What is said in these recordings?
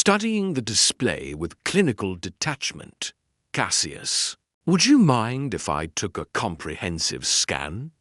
studying the display with clinical detachment. Cassius, would you mind if I took a comprehensive scan?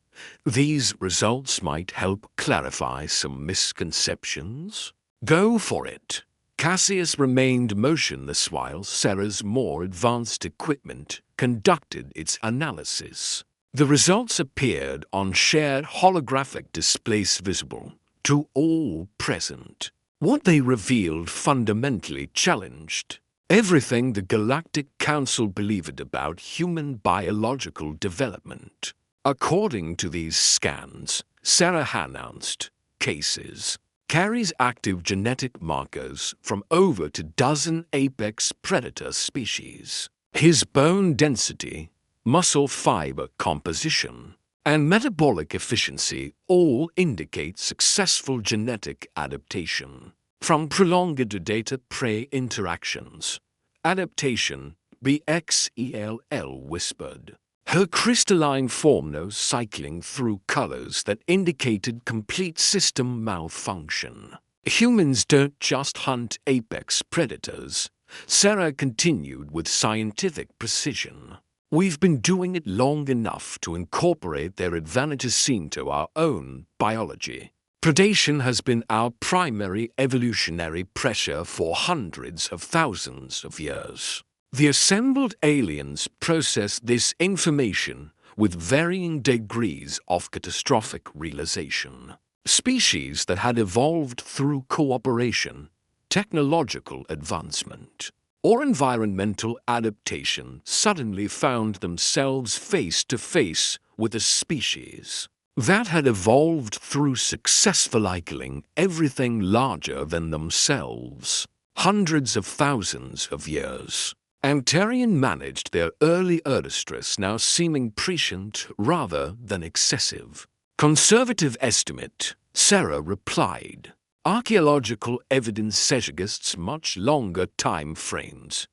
These results might help clarify some misconceptions. Go for it. Cassius remained motionless while Sarah's more advanced equipment conducted its analysis. The results appeared on shared holographic displays visible to all present. What they revealed fundamentally challenged everything the Galactic Council believed about human biological development. According to these scans, Sarah announced cases carries active genetic markers from over a dozen apex predator species. His bone density, muscle fiber composition, and metabolic efficiency all indicate successful genetic adaptation. From prolonged data-prey interactions, adaptation, BXELL whispered. Her crystalline form knows cycling through colors that indicated complete system malfunction. Humans don't just hunt apex predators, Sarah continued with scientific precision. We've been doing it long enough to incorporate their advantages into our own biology. Predation has been our primary evolutionary pressure for hundreds of thousands of years. The assembled aliens process this information with varying degrees of catastrophic realization. Species that had evolved through cooperation, technological advancement, or environmental adaptation suddenly found themselves face to face with a species that had evolved through successful cycling everything larger than themselves. Hundreds of thousands of years. Antarian managed their early distress now seeming prescient rather than excessive. Conservative estimate, Sarah replied. Archaeological evidence suggests much longer time frames,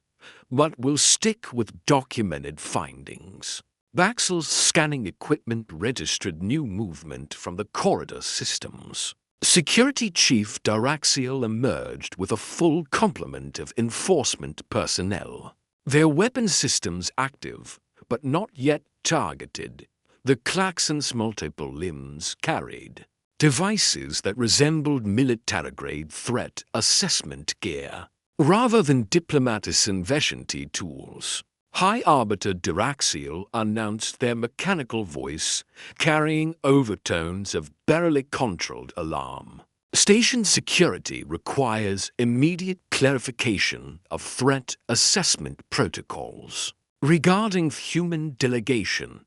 but we'll stick with documented findings. Baxel's scanning equipment registered new movement from the corridor systems. Security Chief Daraxiel emerged with a full complement of enforcement personnel. Their weapon systems active, but not yet targeted. The Klaxon's multiple limbs carried devices that resembled military-grade threat assessment gear, rather than diplomat's invention tools. High Arbiter Daraxiel announced their mechanical voice, carrying overtones of barely controlled alarm. Station security requires immediate clarification of threat assessment protocols. Regarding human delegation,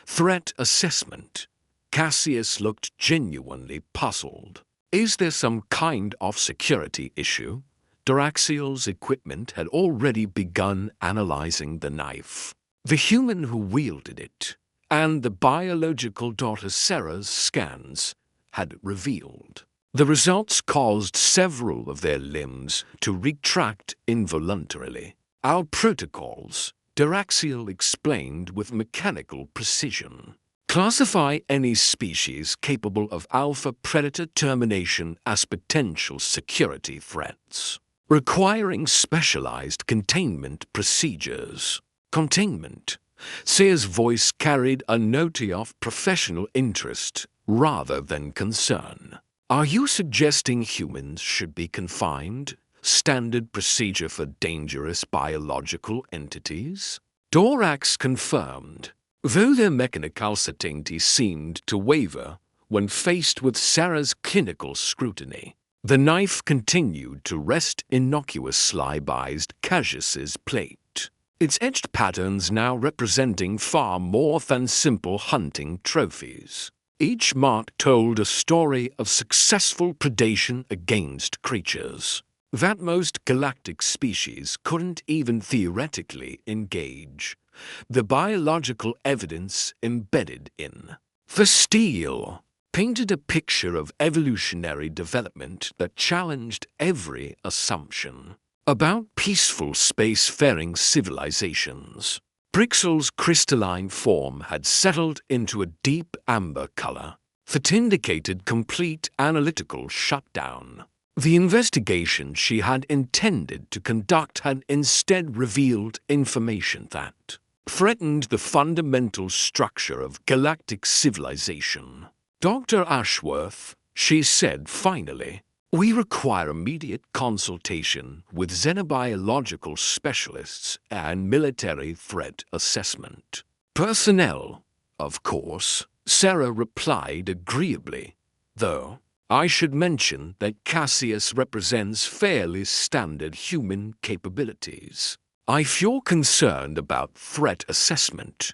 threat assessment, Cassius looked genuinely puzzled. Is there some kind of security issue? Daraxiel's equipment had already begun analyzing the knife, the human who wielded it, and the biological daughter Sarah's scans had revealed. The results caused several of their limbs to retract involuntarily. Our protocols, Daraxiel explained with mechanical precision, classify any species capable of alpha predator termination as potential security threats, requiring specialized containment procedures. Containment. Sayer's voice carried a note of professional interest rather than concern. Are you suggesting humans should be confined? Standard procedure for dangerous biological entities? Dorax confirmed, though their mechanical certainty seemed to waver when faced with Sarah's clinical scrutiny. The knife continued to rest innocuously by Cassius's plate, its etched patterns now representing far more than simple hunting trophies. Each mark told a story of successful predation against creatures that most galactic species couldn't even theoretically engage. The biological evidence embedded in the steel painted a picture of evolutionary development that challenged every assumption about peaceful spacefaring civilizations. Brixel's crystalline form had settled into a deep amber color that indicated complete analytical shutdown. The investigation she had intended to conduct had instead revealed information that threatened the fundamental structure of galactic civilization. "Dr. Ashworth," she said finally, "we require immediate consultation with xenobiological specialists and military threat assessment." "Personnel, of course," Sarah replied agreeably, "though I should mention that Cassius represents fairly standard human capabilities. If you're concerned about threat assessment,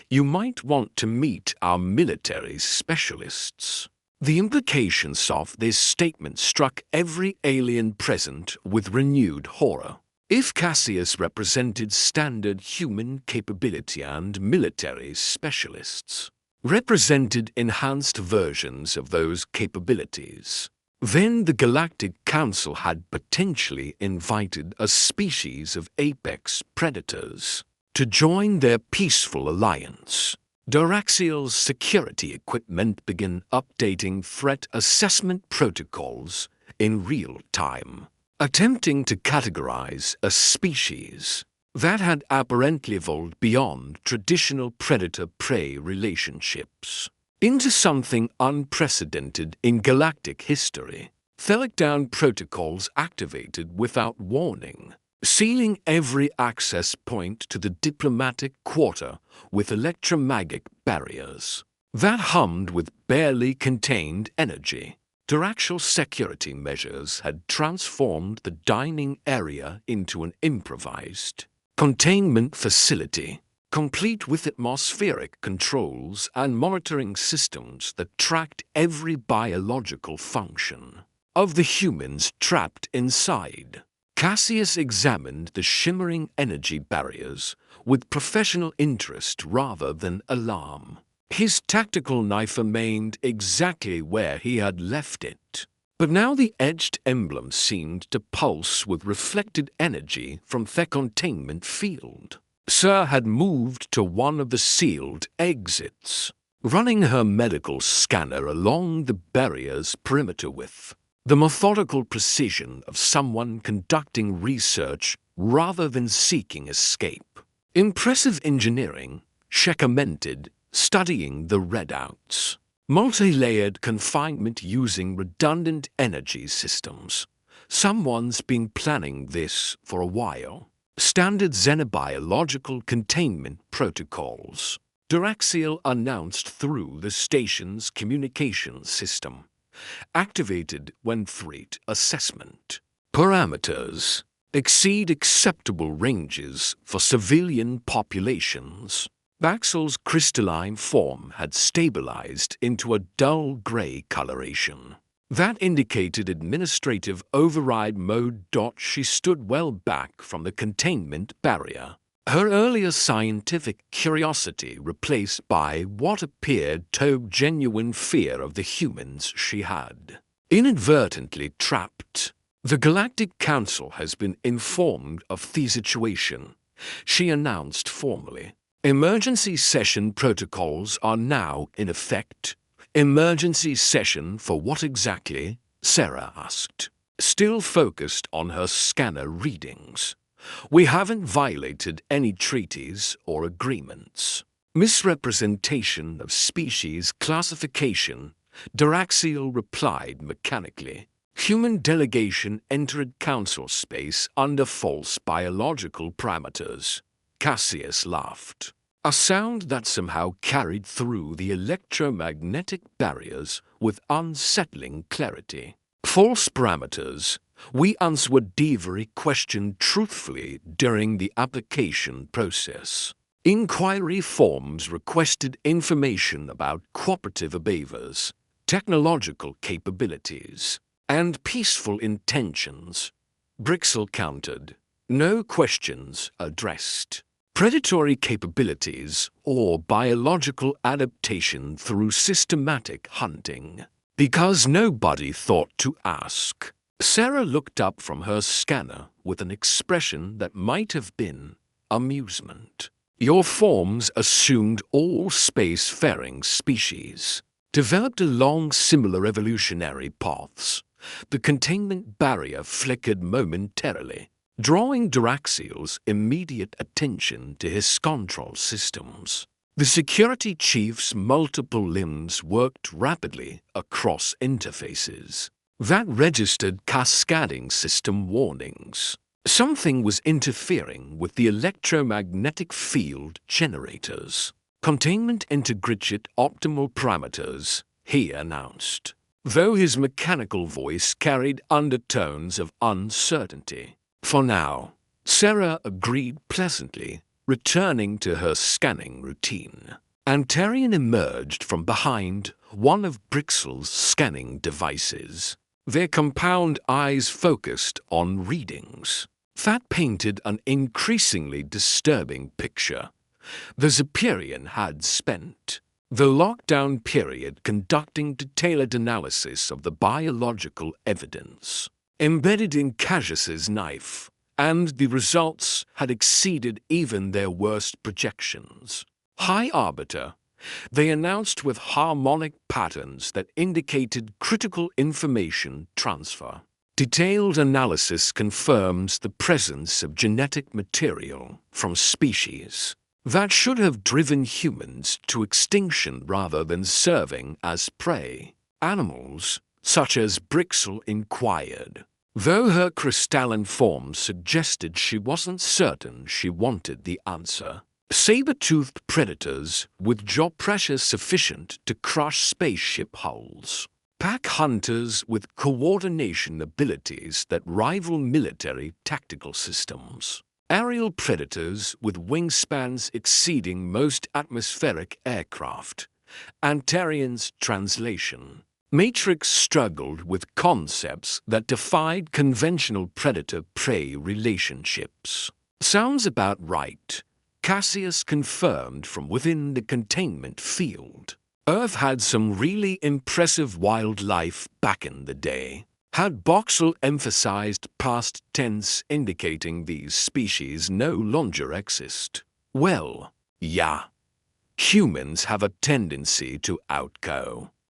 you might want to meet our military specialists." The implications of this statement struck every alien present with renewed horror. If Cassius represented standard human capability and military specialists represented enhanced versions of those capabilities, then the Galactic Council had potentially invited a species of apex predators to join their peaceful alliance. Duraxiel's security equipment began updating threat assessment protocols in real time, attempting to categorize a species that had apparently evolved beyond traditional predator-prey relationships into something unprecedented in galactic history. Lockdown protocols activated without warning, sealing every access point to the diplomatic quarter with electromagnetic barriers that hummed with barely contained energy. Duraxial security measures had transformed the dining area into an improvised containment facility, complete with atmospheric controls and monitoring systems that tracked every biological function of the humans trapped inside. Cassius examined the shimmering energy barriers with professional interest rather than alarm. His tactical knife remained exactly where he had left it, but now the edged emblem seemed to pulse with reflected energy from the containment field. Sir had moved to one of the sealed exits, running her medical scanner along the barrier's perimeter with the methodical precision of someone conducting research rather than seeking escape. "Impressive engineering," she commented, studying the readouts. "Multi-layered confinement using redundant energy systems. Someone's been planning this for a while. Standard xenobiological containment protocols," Duraxiel announced through the station's communication system, activated when threat assessment parameters exceed acceptable ranges for civilian populations. Baxel's crystalline form had stabilized into a dull gray coloration that indicated administrative override mode. She stood well back from the containment barrier, her earlier scientific curiosity replaced by what appeared to genuine fear of the humans she had inadvertently trapped. "The Galactic Council has been informed of the situation," she announced formally. "Emergency session protocols are now in effect." "Emergency session for what exactly?" Sarah asked, still focused on her scanner readings. "We haven't violated any treaties or agreements." "Misrepresentation of species classification," Duraxiel replied mechanically. "Human delegation entered council space under false biological parameters." Cassius laughed, a sound that somehow carried through the electromagnetic barriers with unsettling clarity. "False parameters?" We answered Devery questioned truthfully during the application process. Inquiry forms requested information about cooperative behaviors, technological capabilities, and peaceful intentions. Brixel countered. No questions addressed. Predatory capabilities or biological adaptation through systematic hunting. Because nobody thought to ask. Sarah looked up from her scanner with an expression that might have been amusement. "Your forms assumed all spacefaring species, developed along similar evolutionary paths, The containment barrier flickered momentarily, drawing Daraxiel's immediate attention to his control systems. The security chief's multiple limbs worked rapidly across interfaces that registered cascading system warnings. Something was interfering with the electromagnetic field generators. Containment integrate optimal parameters, he announced, though his mechanical voice carried undertones of uncertainty. For now, Sarah agreed pleasantly, returning to her scanning routine. Antarian emerged from behind one of Brixel's scanning devices, their compound eyes focused on readings. That painted an increasingly disturbing picture. The Zephyrian had spent the lockdown period conducting detailed analysis of the biological evidence embedded in Cassius's knife, and the results had exceeded even their worst projections. High Arbiter, they announced with harmonic patterns that indicated critical information transfer. Detailed analysis confirms the presence of genetic material from species that should have driven humans to extinction rather than serving as prey. Animals, such as Brixel, inquired, though her crystalline form suggested she wasn't certain she wanted the answer. Saber-toothed predators with jaw pressure sufficient to crush spaceship hulls. Pack hunters with coordination abilities that rival military tactical systems. Aerial predators with wingspans exceeding most atmospheric aircraft. Antarian's translation. Matrix struggled with concepts that defied conventional predator-prey relationships. Sounds about right, Cassius confirmed from within the containment field. Earth had some really impressive wildlife back in the day. Had Boxel emphasized past tense indicating these species no longer exist? Well, yeah. Humans have a tendency to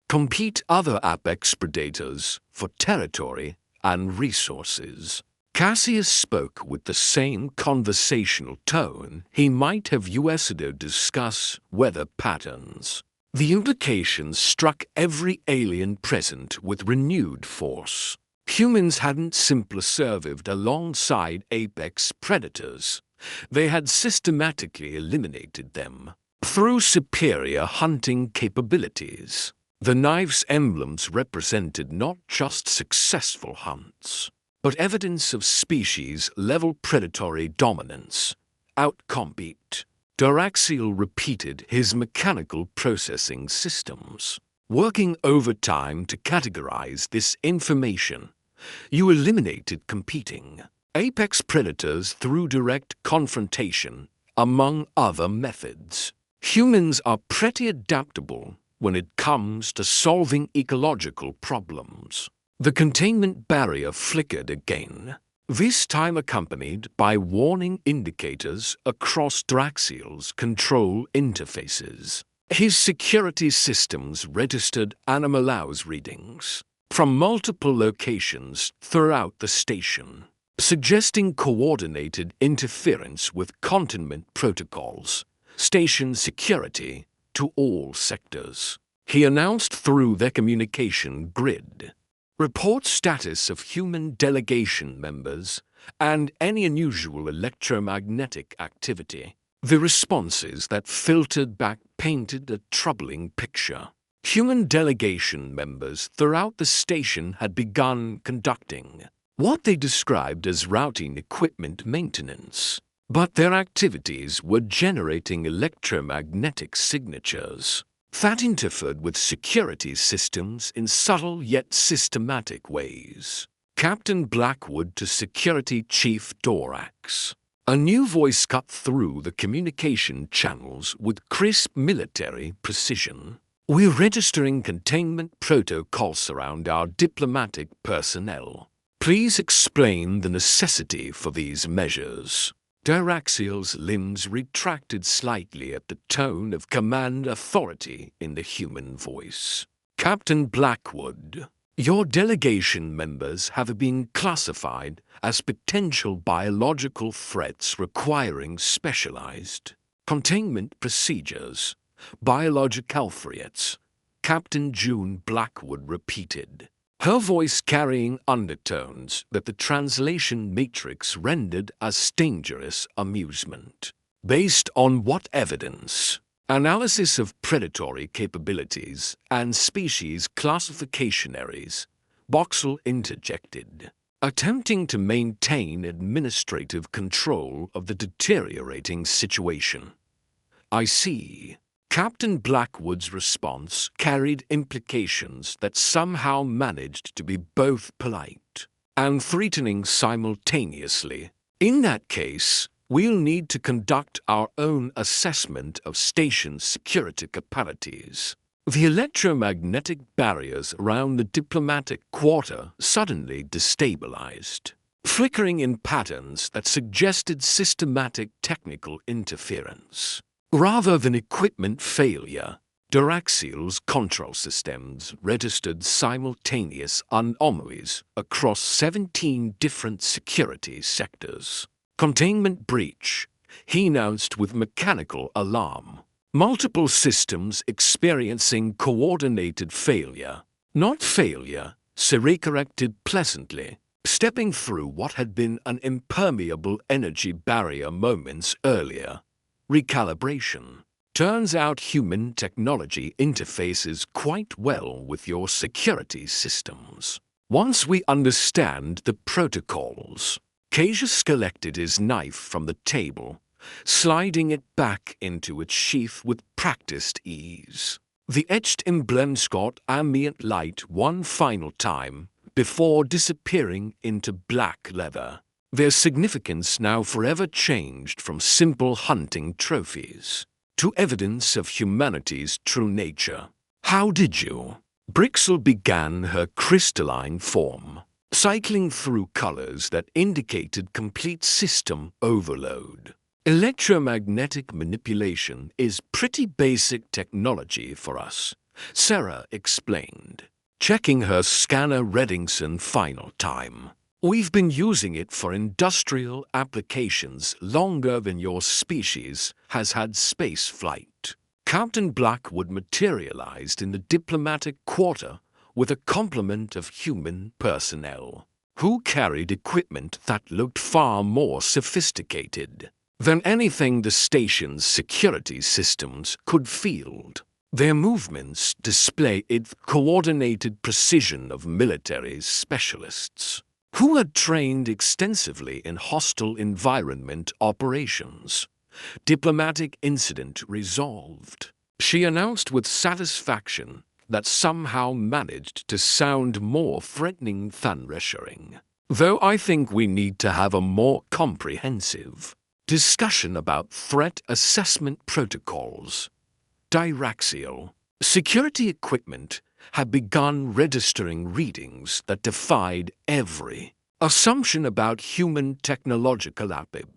compete other apex predators for territory and resources. Cassius spoke with the same conversational tone he might have used to discuss weather patterns. The implications struck every alien present with renewed force. Humans hadn't simply survived alongside apex predators. They had systematically eliminated them through superior hunting capabilities. The knife's emblems represented not just successful hunts, but evidence of species-level predatory dominance. Outcompete. Daraxiel repeated his mechanical processing systems. Working overtime to categorize this information, you eliminated competing apex predators through direct confrontation, among other methods. Humans are pretty adaptable when it comes to solving ecological problems. The containment barrier flickered again, this time accompanied by warning indicators across Daraxiel's control interfaces. His security systems registered anomalous readings from multiple locations throughout the station, suggesting coordinated interference with containment protocols, station security to all sectors. He announced through their communication grid. Report status of human delegation members and any unusual electromagnetic activity. The responses that filtered back painted a troubling picture. Human delegation members throughout the station had begun conducting what they described as routine equipment maintenance, but their activities were generating electromagnetic signatures that interfered with security systems in subtle yet systematic ways. Captain Blackwood to Security Chief Dorax. A new voice cut through the communication channels with crisp military precision. We're registering containment protocols around our diplomatic personnel. Please explain the necessity for these measures. Daraxiel's limbs retracted slightly at the tone of command authority in the human voice. Captain Blackwood, Your delegation members have been classified as potential biological threats requiring specialized containment procedures. Biological threats, Captain June Blackwood repeated, her voice carrying undertones that the translation matrix rendered as dangerous amusement. Based on what evidence? Analysis of predatory capabilities and species classificationaries, Boxall interjected, attempting to maintain administrative control of the deteriorating situation. I see. Captain Blackwood's response carried implications that somehow managed to be both polite and threatening simultaneously. In that case, we'll need to conduct our own assessment of station security capabilities. The electromagnetic barriers around the diplomatic quarter suddenly destabilized, flickering in patterns that suggested systematic technical interference. Rather than equipment failure, Duraxiel's control systems registered simultaneous anomalies across 17 different security sectors. Containment breach, he announced with mechanical alarm. Multiple systems experiencing coordinated failure. Not failure, Siri corrected pleasantly, stepping through what had been an impermeable energy barrier moments earlier. Recalibration. Turns out human technology interfaces quite well with your security systems. Once we understand the protocols, Cassius collected his knife from the table, sliding it back into its sheath with practiced ease. The etched emblems caught ambient light one final time before disappearing into black leather. Their significance now forever changed from simple hunting trophies to evidence of humanity's true nature. How did you? Brixel began her crystalline form, cycling through colors that indicated complete system overload. Electromagnetic manipulation is pretty basic technology for us, Sarah explained, checking her scanner readings final time. We've been using it for industrial applications longer than your species has had space flight. Captain Blackwood materialized in the diplomatic quarter with a complement of human personnel, who carried equipment that looked far more sophisticated than anything the station's security systems could field. Their movements displayed the coordinated precision of military specialists who had trained extensively in hostile environment operations. Diplomatic incident resolved, she announced with satisfaction that somehow managed to sound more threatening than reassuring. Though I think we need to have a more comprehensive discussion about threat assessment protocols. Diraxiel. Security equipment had begun registering readings that defied every assumption about human technological ability.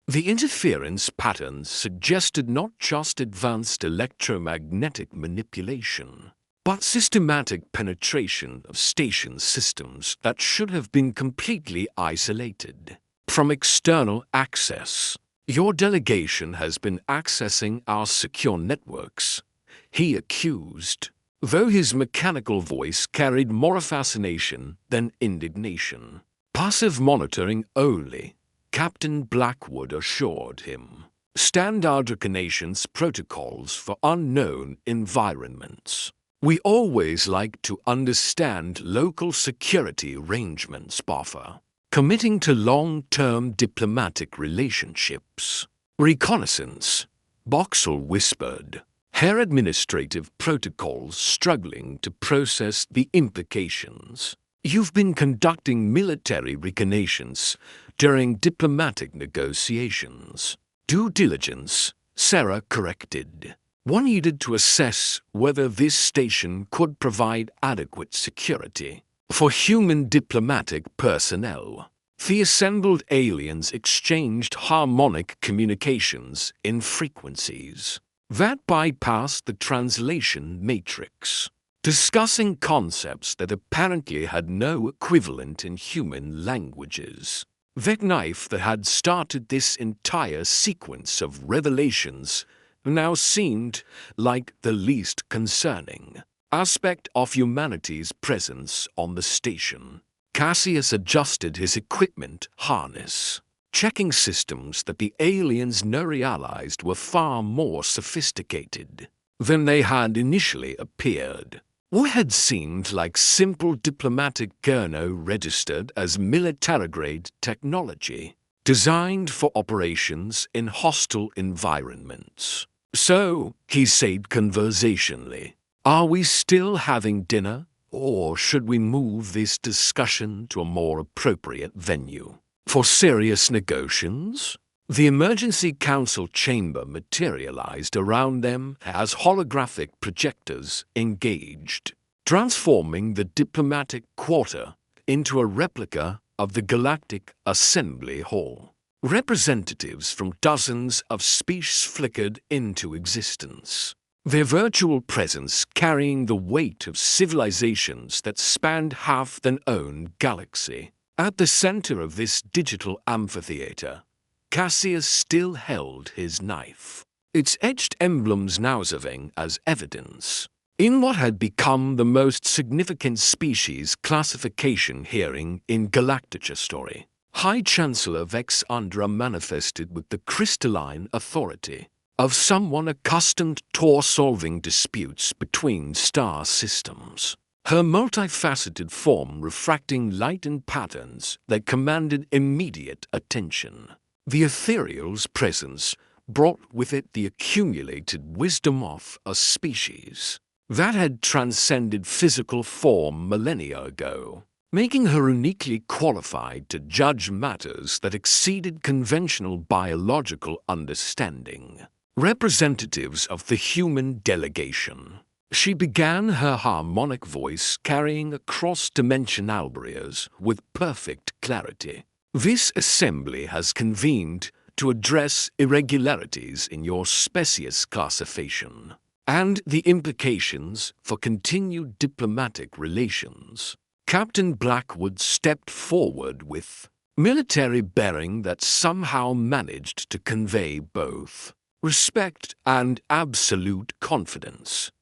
The interference patterns suggested not just advanced electromagnetic manipulation, but systematic penetration of station systems that should have been completely isolated from external access. Your delegation has been accessing our secure networks, he accused, though his mechanical voice carried more fascination than indignation. Passive monitoring only, Captain Blackwood assured him. Standard Nation's protocols for unknown environments. We always like to understand local security arrangements, Buffer. Committing to long-term diplomatic relationships. Reconnaissance, Boxall whispered, her administrative protocols struggling to process the implications. You've been conducting military reconnaissance during diplomatic negotiations. Due diligence, Sarah corrected. One needed to assess whether this station could provide adequate security for human diplomatic personnel. The assembled aliens exchanged harmonic communications in frequencies that bypassed the translation matrix. discussing concepts that apparently had no equivalent in human languages. The knife that had started this entire sequence of revelations now seemed like the least concerning aspect of humanity's presence on the station. Cassius adjusted his equipment harness, checking systems that the aliens now realized were far more sophisticated than they had initially appeared. What had seemed like simple diplomatic gurno registered as military-grade technology, designed for operations in hostile environments. "So," he said conversationally, "are we still having dinner, or should we move this discussion to a more appropriate venue for serious negotiations?" The emergency council chamber materialized around them as holographic projectors engaged, transforming the diplomatic quarter into a replica of the Galactic Assembly Hall. Representatives from dozens of species flickered into existence, their virtual presence carrying the weight of civilizations that spanned half their own galaxy. At the center of this digital amphitheater, Cassius still held his knife, its etched emblems now serving as evidence. In what had become the most significant species classification hearing in Galactic history, High Chancellor Vexandra manifested with the crystalline authority of someone accustomed to solving disputes between star systems, her multifaceted form refracting light in patterns that commanded immediate attention. The ethereal's presence brought with it the accumulated wisdom of a species that had transcended physical form millennia ago, making her uniquely qualified to judge matters that exceeded conventional biological understanding. Representatives of the human delegation, she began, her harmonic voice carrying across dimensional barriers with perfect clarity. "This assembly has convened to address irregularities in your species classification and the implications for continued diplomatic relations." Captain Blackwood stepped forward with military bearing that somehow managed to convey both respect and absolute confidence.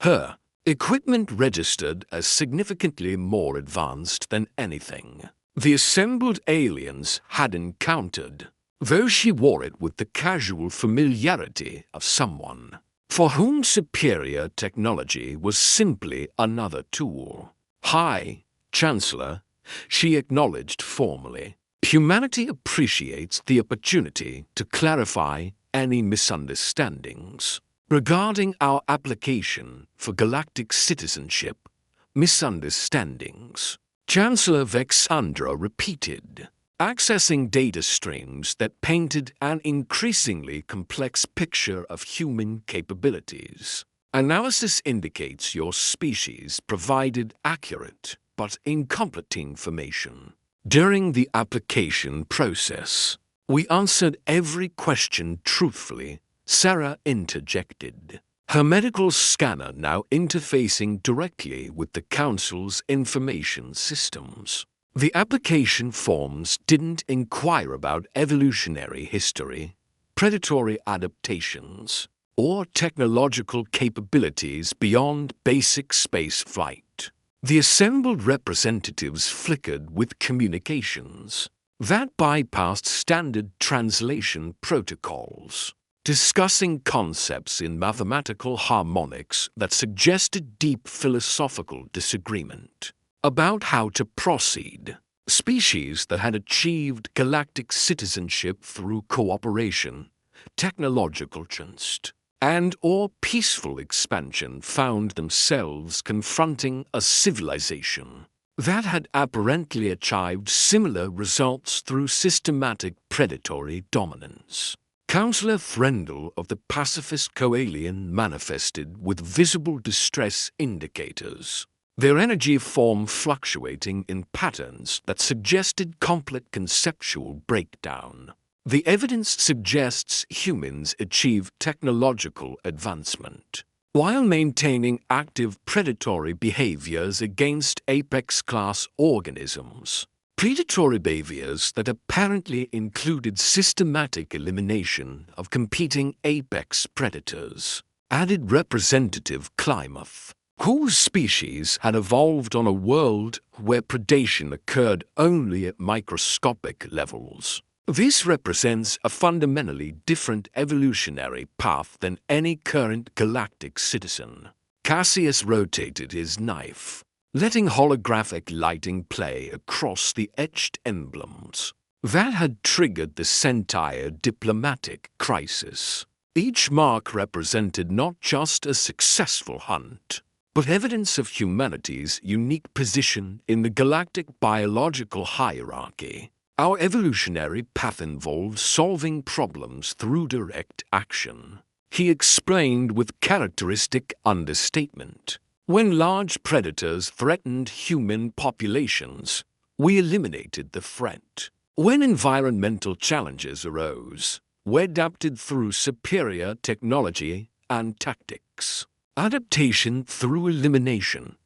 Her equipment registered as significantly more advanced than anything the assembled aliens had encountered, though she wore it with the casual familiarity of someone for whom superior technology was simply another tool. "High Chancellor," she acknowledged formally, "humanity appreciates the opportunity to clarify any misunderstandings regarding our application for galactic citizenship." Misunderstandings, Chancellor Vexandra repeated, accessing data streams that painted an increasingly complex picture of human capabilities. "Analysis indicates your species provided accurate but incomplete information. During the application process, we answered every question truthfully," Sarah interjected, her medical scanner now interfacing directly with the Council's information systems. "The application forms didn't inquire about evolutionary history, predatory adaptations, or technological capabilities beyond basic space flight." The assembled representatives flickered with communications that bypassed standard translation protocols, discussing concepts in mathematical harmonics that suggested deep philosophical disagreement about how to proceed. Species that had achieved galactic citizenship through cooperation, technological trust, and/or peaceful expansion found themselves confronting a civilization that had apparently achieved similar results through systematic predatory dominance. Councillor Threndel of the Pacifist Coalition manifested with visible distress indicators, their energy form fluctuating in patterns that suggested complex conceptual breakdown. "The evidence suggests humans achieve technological advancement," while maintaining active predatory behaviors against apex-class organisms. Predatory behaviors that apparently included systematic elimination of competing apex predators. Added representative Plymouth, whose species had evolved on a world where predation occurred only at microscopic levels. This represents a fundamentally different evolutionary path than any current galactic citizen. Cassius rotated his knife, letting holographic lighting play across the etched emblems. That had triggered the entire diplomatic crisis. Each mark represented not just a successful hunt, but evidence of humanity's unique position in the galactic biological hierarchy. Our evolutionary path involves solving problems through direct action, he explained with characteristic understatement. When large predators threatened human populations, we eliminated the threat. When environmental challenges arose, we adapted through superior technology and tactics. Adaptation through elimination.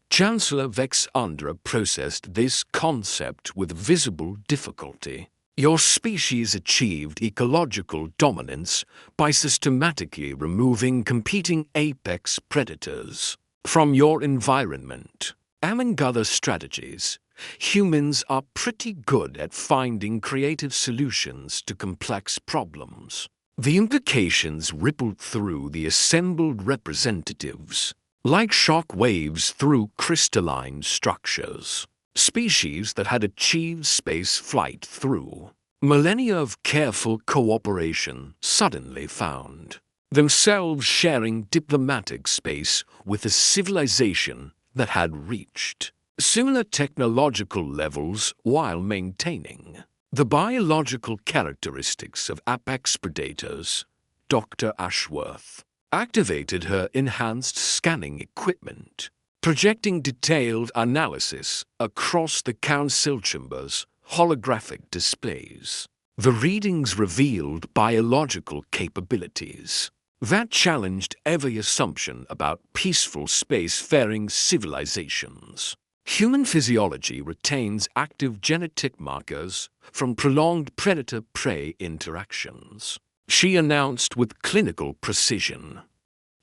Chancellor Vex Andra processed this concept with visible difficulty. Your species achieved ecological dominance by systematically removing competing apex predators from your environment. Among other strategies, humans are pretty good at finding creative solutions to complex problems. The implications rippled through the assembled representatives, like shock waves through crystalline structures. Species that had achieved space flight through millennia of careful cooperation suddenly found themselves sharing diplomatic space with a civilization that had reached similar technological levels while maintaining the biological characteristics of apex predators. Dr. Ashworth activated her enhanced scanning equipment, projecting detailed analysis across the council chamber's holographic displays. The readings revealed biological capabilities that challenged every assumption about peaceful spacefaring civilizations. Human physiology retains active genetic markers from prolonged predator-prey interactions, she announced with clinical precision.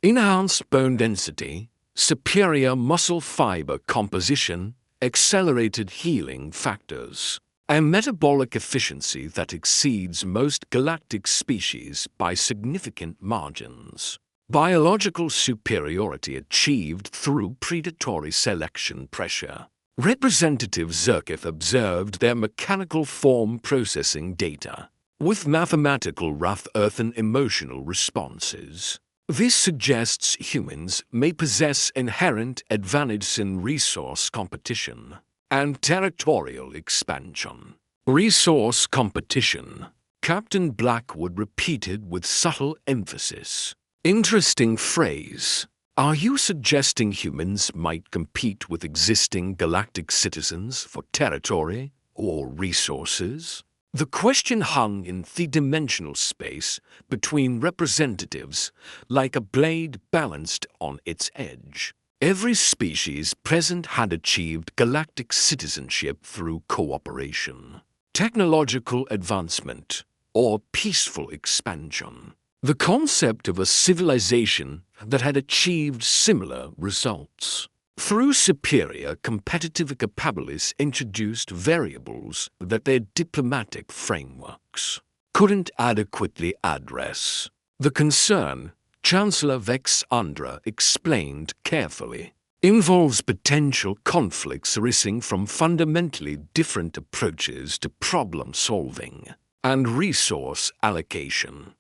Enhanced bone density, superior muscle fiber composition, accelerated healing factors, and metabolic efficiency that exceeds most galactic species by significant margins. Biological superiority achieved through predatory selection pressure. Representative Zerkith observed their mechanical form processing data with mathematical Rath-Earthen emotional responses. This suggests humans may possess inherent advantage in resource competition and territorial expansion. Resource competition, Captain Blackwood repeated with subtle emphasis. Interesting phrase. Are you suggesting humans might compete with existing galactic citizens for territory or resources? The question hung in three-dimensional space between representatives, like a blade balanced on its edge. Every species present had achieved galactic citizenship through cooperation, technological advancement, or peaceful expansion. The concept of a civilization that had achieved similar results. Through superior competitive capabilities introduced variables that their diplomatic frameworks couldn't adequately address. The concern, Chancellor Vex Andra explained carefully, involves potential conflicts arising from fundamentally different approaches to problem solving and resource allocation.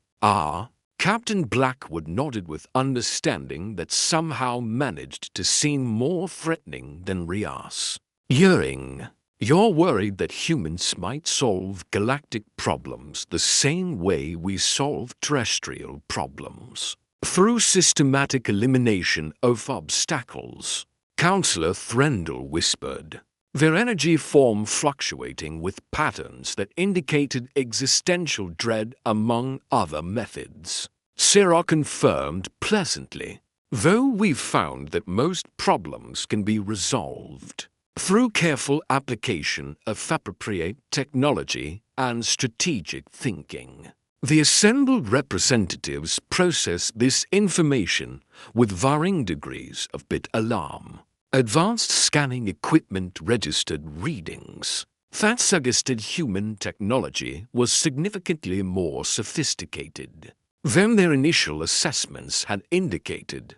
Captain Blackwood nodded with understanding that somehow managed to seem more threatening than Rias. You're worried that humans might solve galactic problems the same way we solve terrestrial problems, through systematic elimination of obstacles, Counselor Threndel whispered, their energy form fluctuating with patterns that indicated existential dread among other methods. Sarah confirmed pleasantly, Though we've found that most problems can be resolved through careful application of appropriate technology and strategic thinking, the assembled representatives process this information with varying degrees of bit alarm. Advanced scanning equipment registered readings that suggested human technology was significantly more sophisticated than their initial assessments had indicated.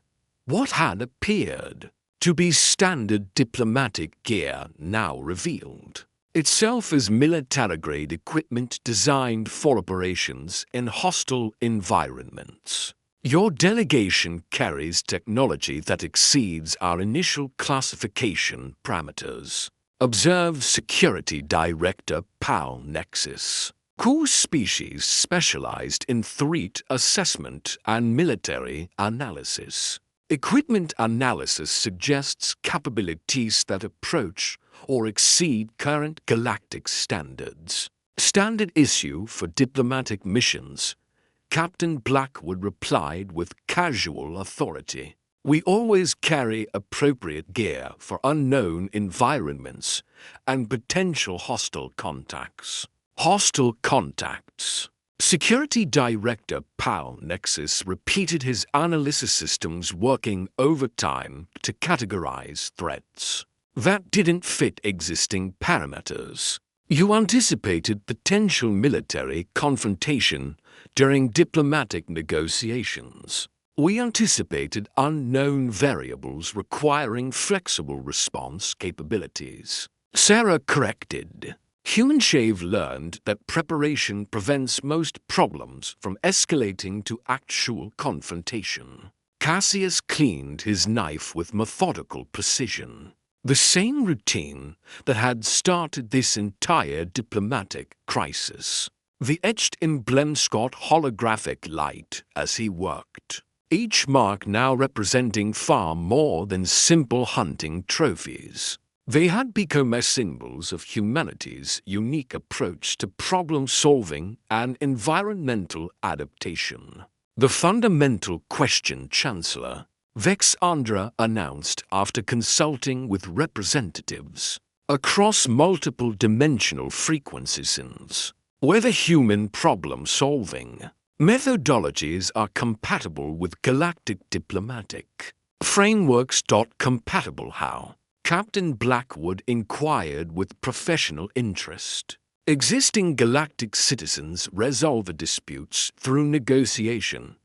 What had appeared to be standard diplomatic gear now revealed itself as military-grade equipment designed for operations in hostile environments. Your delegation carries technology that exceeds our initial classification parameters, observed Security Director Pal Nexus. Core species specialized in threat assessment and military analysis. Equipment analysis suggests capabilities that approach or exceed current galactic standards. Standard issue for diplomatic missions. Captain Blackwood replied with casual authority. We always carry appropriate gear for unknown environments and potential hostile contacts. Hostile contacts. Security Director Pal Nexus repeated his analysis systems working overtime to categorize threats that didn't fit existing parameters. You anticipated potential military confrontation during diplomatic negotiations. We anticipated unknown variables requiring flexible response capabilities. Sarah corrected. Human Shave learned that preparation prevents most problems from escalating to actual confrontation. Cassius cleaned his knife with methodical precision. The same routine that had started this entire diplomatic crisis. The etched emblems got holographic light as he worked, each mark now representing far more than simple hunting trophies. They had become as symbols of humanity's unique approach to problem-solving and environmental adaptation. The fundamental question, Chancellor, Vexandra announced after consulting with representatives across multiple dimensional frequencies, whether human problem-solving methodologies are compatible with galactic diplomatic frameworks. Compatible how? Captain Blackwood inquired with professional interest. Existing galactic citizens resolve disputes through negotiation,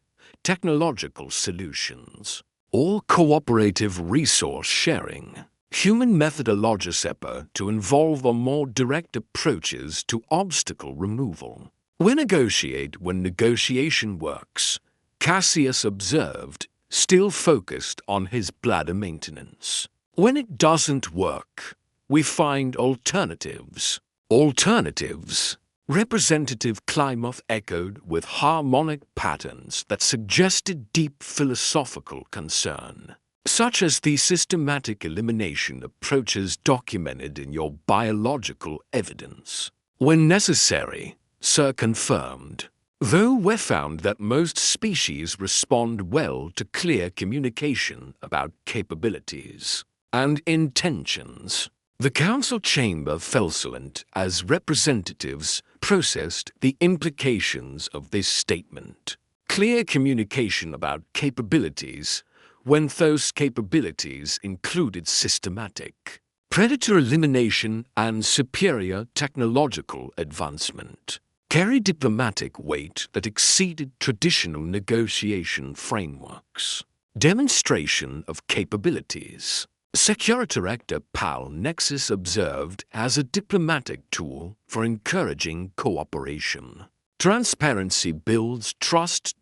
technological solutions, or cooperative resource sharing. Human methodologies appear to involve a more direct approaches to obstacle removal. We negotiate when negotiation works, Cassius observed, still focused on his bladder maintenance. When it doesn't work, we find alternatives. Alternatives. Representative Klimoth echoed with harmonic patterns that suggested deep philosophical concern, such as the systematic elimination approaches documented in your biological evidence. When necessary, Sir confirmed. Though we found that most species respond well to clear communication about capabilities and intentions, the council chamber fell silent as representatives processed the implications of this statement. Clear communication about capabilities, when those capabilities included systematic predator elimination and superior technological advancement, carried diplomatic weight that exceeded traditional negotiation frameworks. Demonstration of capabilities. Security Director Pal Nexus observed as a diplomatic tool for encouraging cooperation. Transparency builds trust.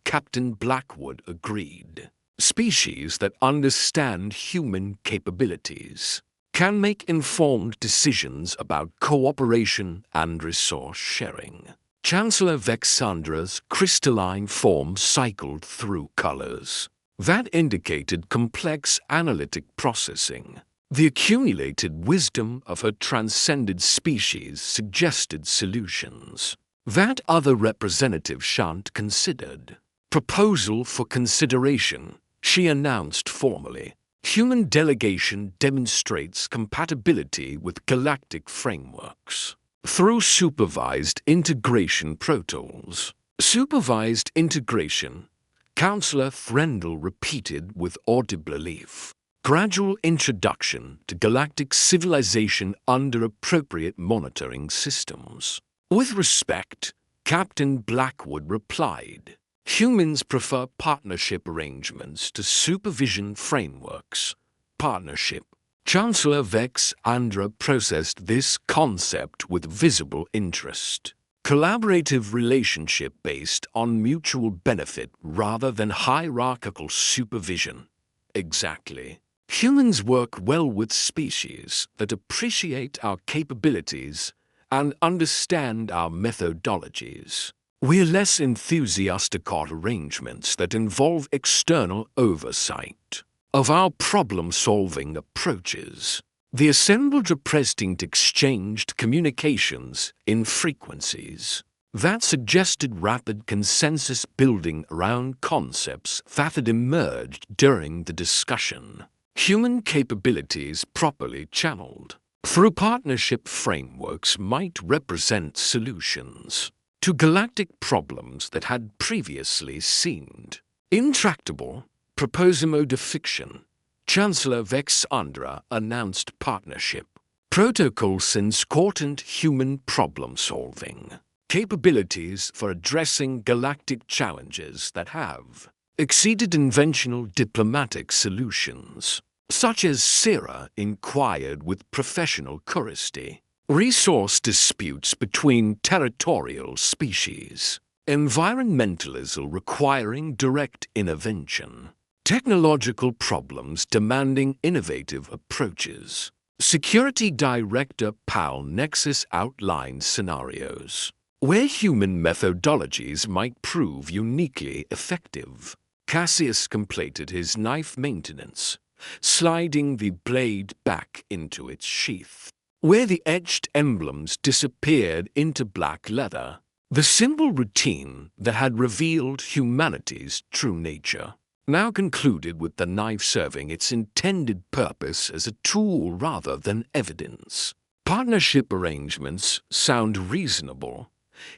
Captain Blackwood agreed. Species that understand human capabilities can make informed decisions about cooperation and resource sharing. Chancellor Vexandra's crystalline form cycled through colors that indicated complex analytic processing. The accumulated wisdom of her transcended species suggested solutions that other representatives shan't considered. Proposal for consideration. she announced formally. Human delegation demonstrates compatibility with galactic frameworks through supervised integration protocols. Supervised integration, Counselor Threndel repeated with audible relief. Gradual introduction to galactic civilization under appropriate monitoring systems. With respect, Captain Blackwood replied, humans prefer partnership arrangements to supervision frameworks. Partnership. Chancellor Vex Andra processed this concept with visible interest. Collaborative relationship based on mutual benefit rather than hierarchical supervision. Exactly. Humans work well with species that appreciate our capabilities and understand our methodologies. We're less enthusiastic about arrangements that involve external oversight of our problem-solving approaches. The assemblage represented exchanged communications in frequencies that suggested rapid consensus building around concepts that had emerged during the discussion. Human capabilities properly channeled through partnership frameworks might represent solutions to galactic problems that had previously seemed intractable. Proposimo de fiction. Chancellor Vex Andra announced partnership protocols in important human problem-solving capabilities for addressing galactic challenges that have exceeded conventional diplomatic solutions, such as Syrah inquired with professional curiosity. Resource disputes between territorial species. Environmentalism requiring direct intervention. Technological problems demanding innovative approaches. Security Director Pal Nexus outlined scenarios where human methodologies might prove uniquely effective. Cassius completed his knife maintenance, sliding the blade back into its sheath, where the etched emblems disappeared into black leather. The simple routine that had revealed humanity's true nature now concluded with the knife serving its intended purpose as a tool rather than evidence. Partnership arrangements sound reasonable,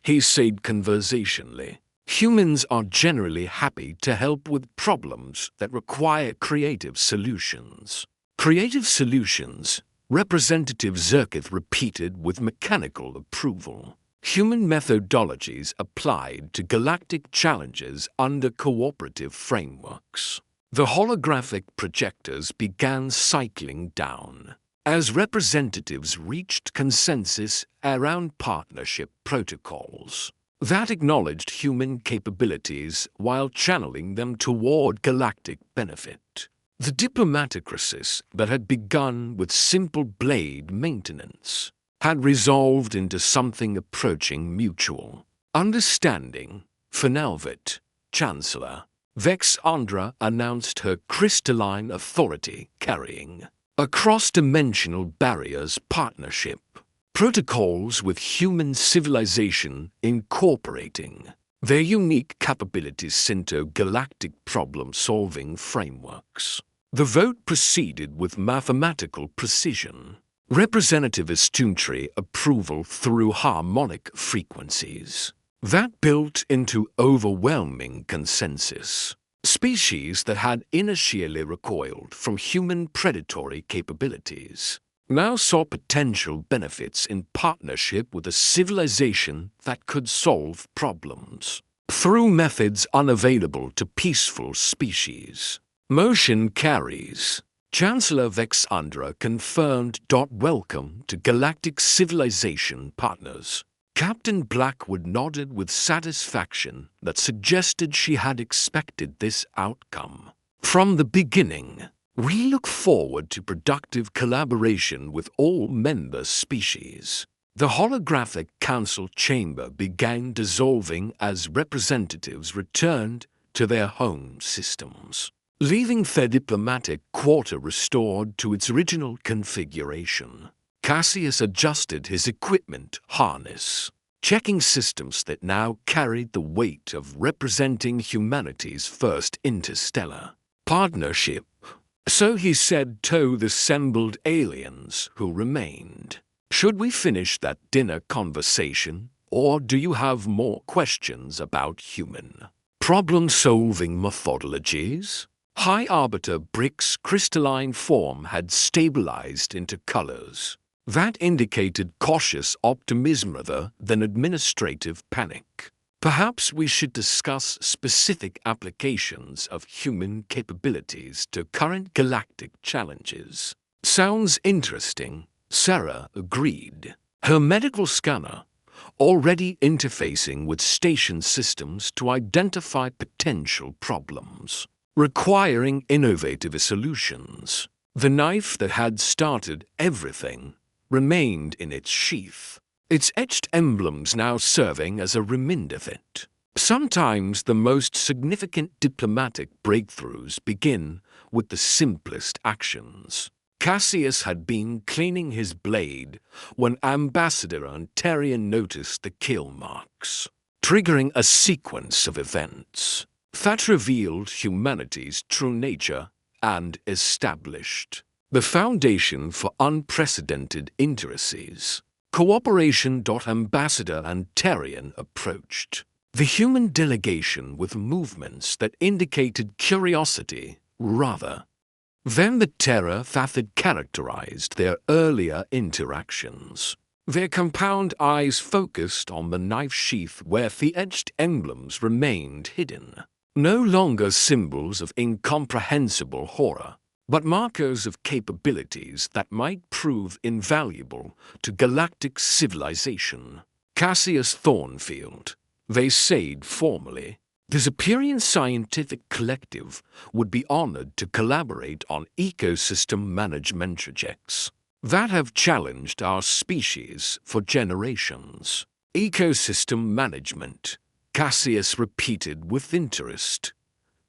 he said conversationally. Humans are generally happy to help with problems that require creative solutions. Creative solutions, Representative Zerkith repeated with mechanical approval. Human methodologies applied to galactic challenges under cooperative frameworks. The holographic projectors began cycling down as representatives reached consensus around partnership protocols that acknowledged human capabilities while channeling them toward galactic benefit. The diplomatic crisis that had begun with simple blade maintenance had resolved into something approaching mutual understanding. Finalvit, Chancellor Vex Andra announced her crystalline authority carrying across-dimensional barriers partnership protocols with human civilization incorporating their unique capabilities into galactic problem-solving frameworks. The vote proceeded with mathematical precision. Representative Estuntry approval through harmonic frequencies that built into overwhelming consensus. Species that had initially recoiled from human predatory capabilities now saw potential benefits in partnership with a civilization that could solve problems through methods unavailable to peaceful species. Motion carries. Chancellor Vex Andra confirmed. Welcome to Galactic Civilization Partners. Captain Blackwood nodded with satisfaction that suggested she had expected this outcome from the beginning. We look forward to productive collaboration with all member species. The holographic council chamber began dissolving as representatives returned to their home systems, leaving their diplomatic quarter restored to its original configuration. Cassius adjusted his equipment harness, checking systems that now carried the weight of representing humanity's first Interstellar Partnership. So he said to the assembled aliens who remained. Should we finish that dinner conversation, or do you have more questions about human problem-solving methodologies? High Arbiter Brick's crystalline form had stabilized into colors. That indicated cautious optimism rather than administrative panic. Perhaps we should discuss specific applications of human capabilities to current galactic challenges. Sounds interesting, Sarah agreed. Her medical scanner, already interfacing with station systems to identify potential problems, requiring innovative solutions. The knife that had started everything remained in its sheath, its etched emblems now serving as a reminder of it. Sometimes the most significant diplomatic breakthroughs begin with the simplest actions. Cassius had been cleaning his blade when Ambassador Antarian noticed the kill marks, triggering a sequence of events that revealed humanity's true nature and established the foundation for unprecedented intricacies. Cooperation. Ambassador Antarian approached the human delegation with movements that indicated curiosity rather than the terror that had characterized their earlier interactions. Their compound eyes focused on the knife sheath where the etched emblems remained hidden, no longer symbols of incomprehensible horror, but markers of capabilities that might prove invaluable to galactic civilization. Cassius Thornfield, they said formally, the Superior Scientific Collective would be honored to collaborate on ecosystem management projects that have challenged our species for generations. Ecosystem management, Cassius repeated with interest.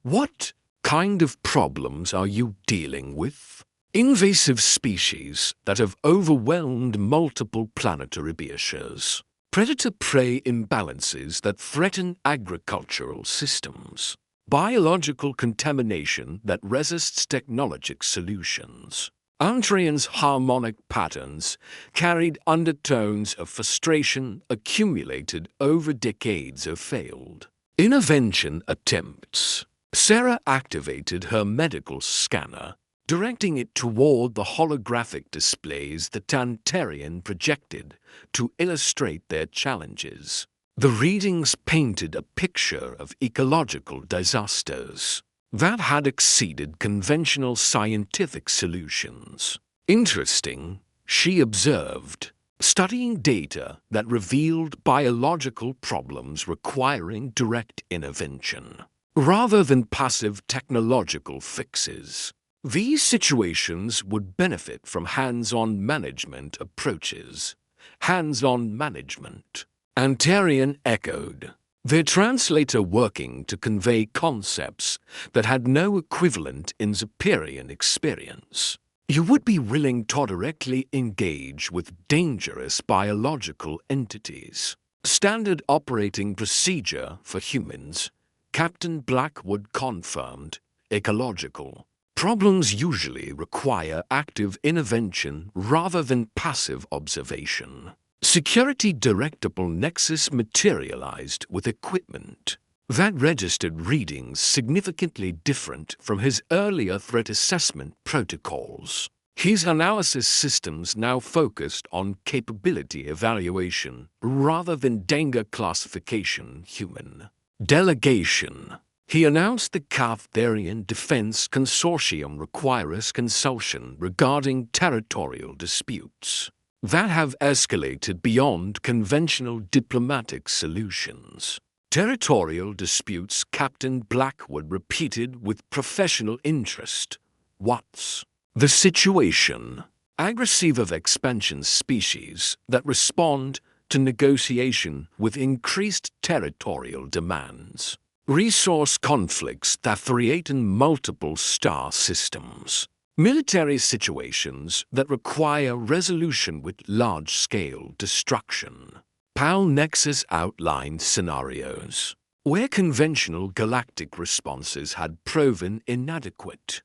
What kind of problems are you dealing with? Invasive species that have overwhelmed multiple planetary biospheres. Predator-prey imbalances that threaten agricultural systems. Biological contamination that resists technologic solutions. Antarian's harmonic patterns carried undertones of frustration accumulated over decades of failed intervention attempts. Sarah activated her medical scanner, directing it toward the holographic displays that Antarian projected to illustrate their challenges. The readings painted a picture of ecological disasters that had exceeded conventional scientific solutions. Interesting, she observed, studying data that revealed biological problems requiring direct intervention rather than passive technological fixes. These situations would benefit from hands-on management approaches. Hands-on management, Antarian echoed, their translator working to convey concepts that had no equivalent in Superior experience. You would be willing to directly engage with dangerous biological entities. Standard operating procedure for humans, Captain Blackwood confirmed, ecological. Problems usually require active intervention rather than passive observation. Security Directable Nexus materialized with equipment that registered readings significantly different from his earlier threat assessment protocols. His analysis systems now focused on capability evaluation rather than danger classification. Human delegation. He announced the Catharian Defense Consortium requires consultation regarding territorial disputes that have escalated beyond conventional diplomatic solutions. Territorial disputes, Captain Blackwood repeated with professional interest. What's the situation? Aggressive of expansion species that respond to negotiation with increased territorial demands. Resource conflicts that threaten multiple star systems. Military situations that require resolution with large-scale destruction. PAL Nexus outlined scenarios. where conventional galactic responses had proven inadequate.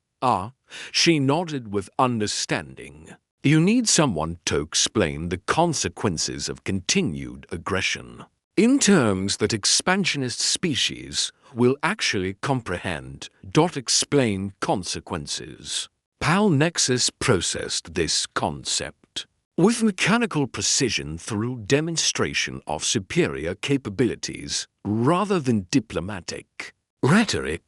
She nodded with understanding. You need someone to explain the consequences of continued aggression, in terms that expansionist species will actually comprehend. Explain consequences. PAL Nexus processed this concept with mechanical precision through demonstration of superior capabilities rather than diplomatic rhetoric.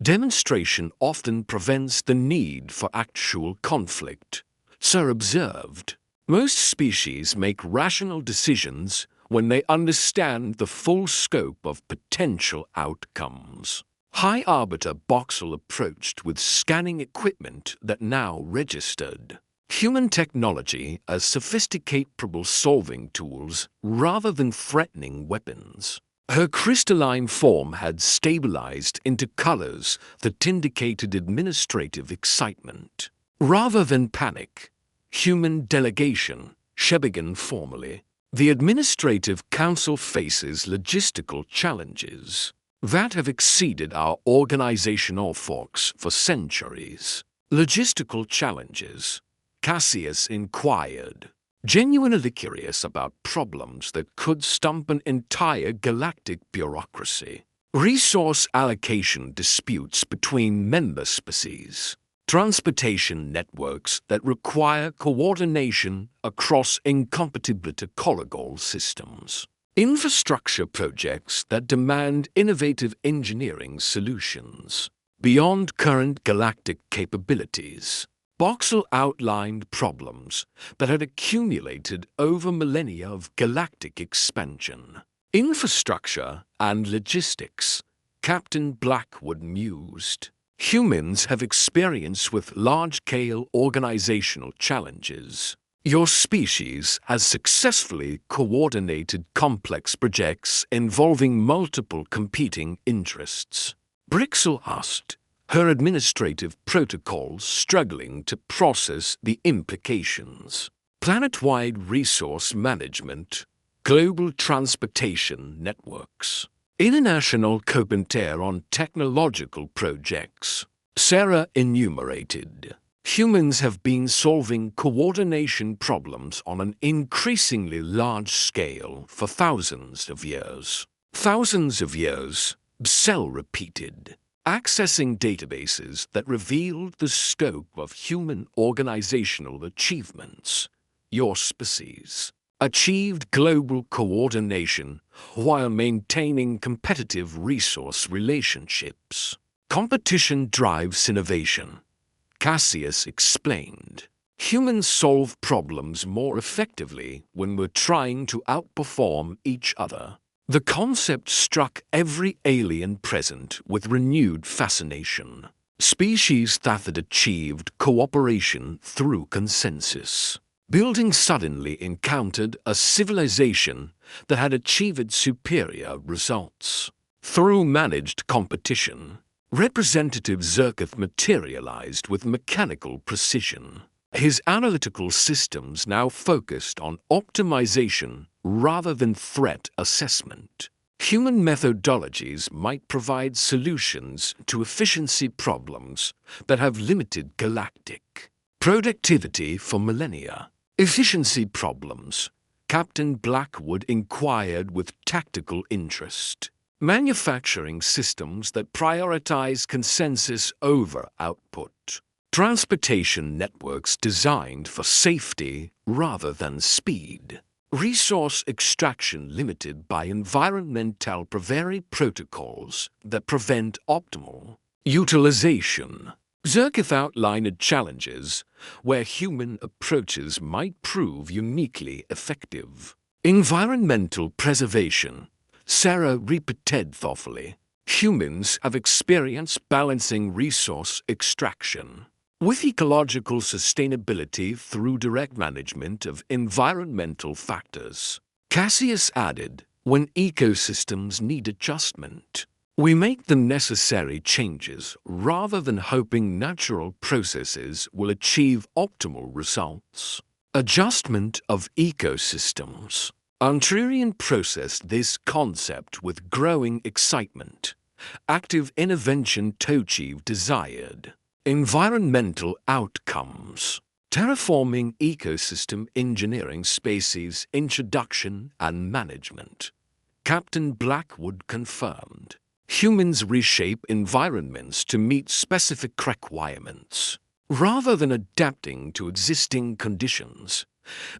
Demonstration often prevents the need for actual conflict. Sir observed, most species make rational decisions when they understand the full scope of potential outcomes. High Arbiter Boxall approached with scanning equipment that now registered human technology as sophisticated problem-solving tools rather than threatening weapons. Her crystalline form had stabilized into colors that indicated administrative excitement rather than panic. Human delegation, she began formally. The Administrative Council faces logistical challenges that have exceeded our organizational forks for centuries. Logistical challenges? Cassius inquired, genuinely curious about problems that could stump an entire galactic bureaucracy. Resource allocation disputes between member species. Transportation networks that require coordination across incompatibility collegial systems. Infrastructure projects that demand innovative engineering solutions beyond current galactic capabilities. Boxall outlined problems that had accumulated over millennia of galactic expansion. Infrastructure and logistics, Captain Blackwood mused. Humans have experience with large-scale organizational challenges. Your species has successfully coordinated complex projects involving multiple competing interests. Brixell asked, her administrative protocols struggling to process the implications. Planet-wide resource management, global transportation networks, international commentaire on technological projects. Sarah enumerated. Humans have been solving coordination problems on an increasingly large scale for thousands of years. Thousands of years, Bsell repeated. Accessing databases that revealed the scope of human organizational achievements. Your species achieved global coordination while maintaining competitive resource relationships. Competition drives innovation, Cassius explained. Humans solve problems more effectively when we're trying to outperform each other. The concept struck every alien present with renewed fascination. Species that had achieved cooperation through consensus. Building suddenly encountered a civilization that had achieved superior results. Through managed competition, Representative Zerketh materialized with mechanical precision. His analytical systems now focused on optimization rather than threat assessment. Human methodologies might provide solutions to efficiency problems that have limited galactic productivity for millennia. Efficiency problems, Captain Blackwood inquired with tactical interest. Manufacturing systems that prioritize consensus over output. Transportation networks designed for safety rather than speed. Resource extraction limited by environmental bravery protocols that prevent optimal utilization. Zerketh outlined challenges where human approaches might prove uniquely effective. Environmental preservation, Sarah repeated thoughtfully. Humans have experienced balancing resource extraction with ecological sustainability through direct management of environmental factors. Cassius added, when ecosystems need adjustment, we make the necessary changes rather than hoping natural processes will achieve optimal results. Adjustment of ecosystems. Narration processed this concept with growing excitement. Active intervention to achieve desired environmental outcomes. Terraforming ecosystem engineering species introduction and management. Captain Blackwood confirmed. Humans reshape environments to meet specific requirements. Rather than adapting to existing conditions,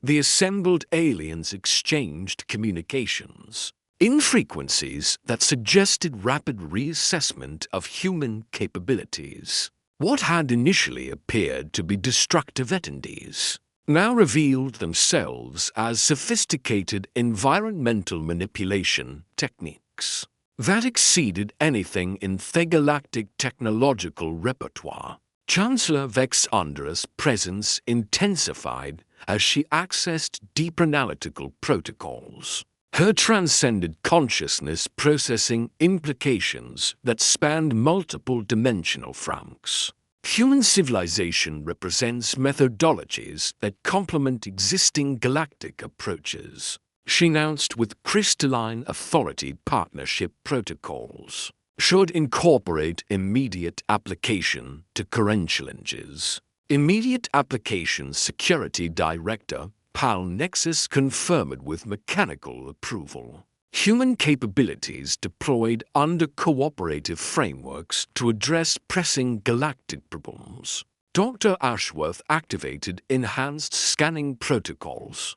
the assembled aliens exchanged communications in frequencies that suggested rapid reassessment of human capabilities. What had initially appeared to be destructive entities now revealed themselves as sophisticated environmental manipulation techniques that exceeded anything in the Galactic technological repertoire. Chancellor Vex Undra's presence intensified as she accessed deep analytical protocols. Her transcended consciousness processing implications that spanned multiple dimensional fronts. Human civilization represents methodologies that complement existing galactic approaches. She announced with crystalline authority partnership protocols should incorporate immediate application to current challenges. Immediate Application Security Director PAL Nexus confirmed with mechanical approval. Human capabilities deployed under cooperative frameworks to address pressing galactic problems. Dr. Ashworth activated enhanced scanning protocols.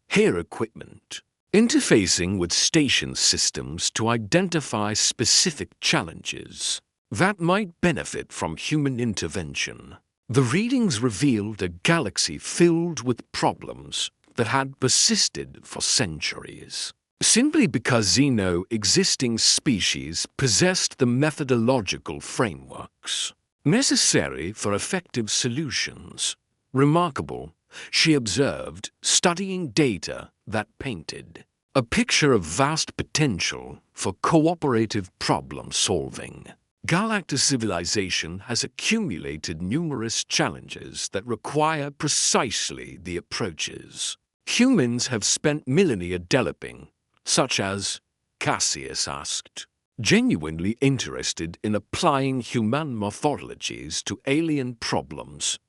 Here equipment. Interfacing with station systems to identify specific challenges that might benefit from human intervention. The readings revealed a galaxy filled with problems that had persisted for centuries. Simply because existing species possessed the methodological frameworks necessary for effective solutions. Remarkable, she observed, studying data that painted a picture of vast potential for cooperative problem-solving. Galactic civilization has accumulated numerous challenges that require precisely the approaches humans have spent millennia developing, such as, Cassius asked, genuinely interested in applying human methodologies to alien problems,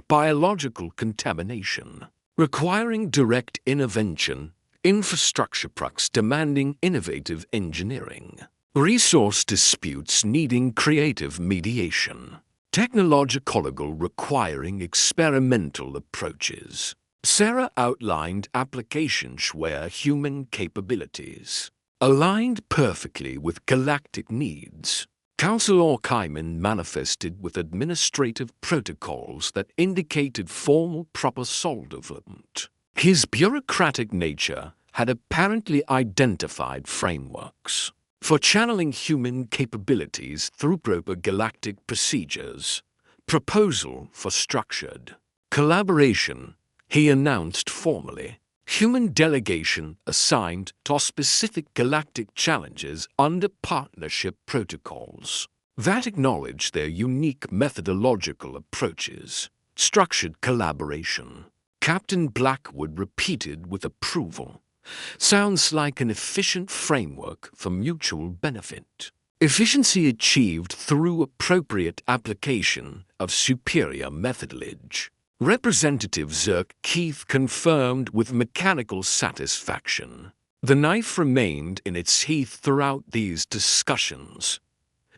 biological contamination, requiring direct intervention, infrastructure products demanding innovative engineering, resource disputes needing creative mediation, technological requiring experimental approaches. Sarah outlined applications where human capabilities aligned perfectly with galactic needs. Councillor Kaiman manifested with administrative protocols that indicated formal proper soul development. His bureaucratic nature had apparently identified frameworks for channeling human capabilities through proper galactic procedures. Proposal for structured collaboration, he announced formally. Human delegation assigned to specific galactic challenges under partnership protocols that acknowledge their unique methodological approaches. Structured collaboration, Captain Blackwood repeated with approval. Sounds like an efficient framework for mutual benefit. Efficiency achieved through appropriate application of superior methodology. Representative Zerk Keith confirmed with mechanical satisfaction. The knife remained in its sheath throughout these discussions.